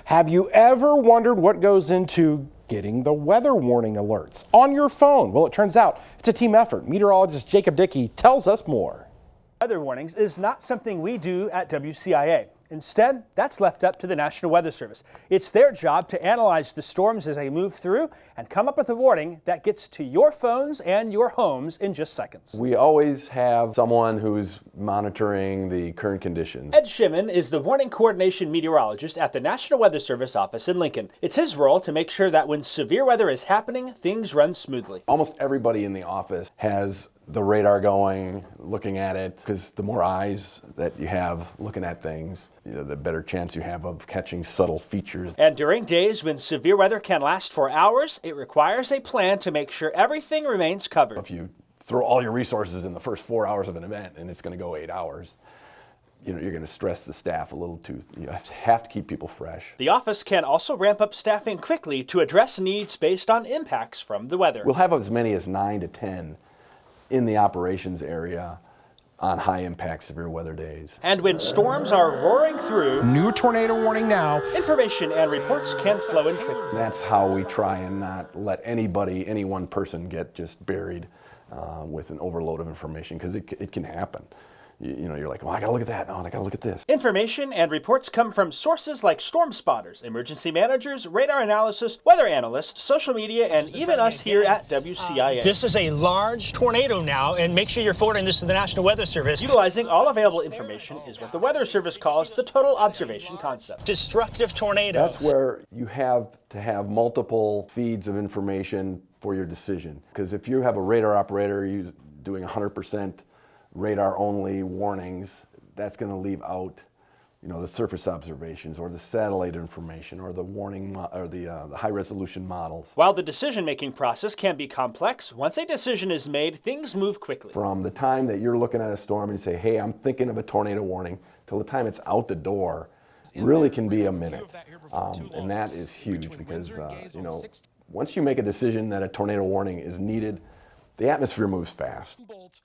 Have you ever wondered what goes into getting the weather warning alerts on your phone? Well, it turns out it's a team effort. Meteorologist Jacob Dickey tells us more. Weather warnings is not something we do at WCIA. Instead, that's left up to the National Weather Service. It's their job to analyze the storms as they move through and come up with a warning that gets to your phones and your homes in just seconds. We always have someone who's monitoring the current conditions. Ed Shimon is the warning coordination meteorologist at the National Weather Service office in Lincoln. It's his role to make sure that when severe weather is happening, things run smoothly. Almost everybody in the office has the radar going, looking at it, because the more eyes that you have looking at things, the better chance you have of catching subtle features. And during days when severe weather can last for hours, it requires a plan to make sure everything remains covered. If you throw all your resources in the first 4 hours of an event and it's going to go 8 hours, you're going to stress the staff a little too. You have to keep people fresh. The office can also ramp up staffing quickly to address needs based on impacts from the weather. We'll have as many as 9 to 10 in the operations area on high impact severe weather days. And when storms are roaring through, New tornado warning now. information and reports can flow in quickly. That's how we try and not let any one person get just buried with an overload of information, because it can happen. You're like, well, I gotta look at that. Oh, I gotta look at this. Information and reports come from sources like storm spotters, emergency managers, radar analysis, weather analysts, social media, and even us here at WCIA. This is a large tornado now, and make sure you're forwarding this to the National Weather Service. Utilizing all available information is what the Weather Service calls the total observation concept. Destructive tornado. That's where you have to have multiple feeds of information for your decision. Because if you have a radar operator doing 100% radar only warnings, that's going to leave out the surface observations or the satellite information or the warning or the high resolution models. While the decision-making process can be complex, once a decision is made, things move quickly. From the time that you're looking at a storm and you say, hey, I'm thinking of a tornado warning, till the time it's out the door, really can be a minute. And that is huge, because once you make a decision that a tornado warning is needed, the atmosphere moves fast.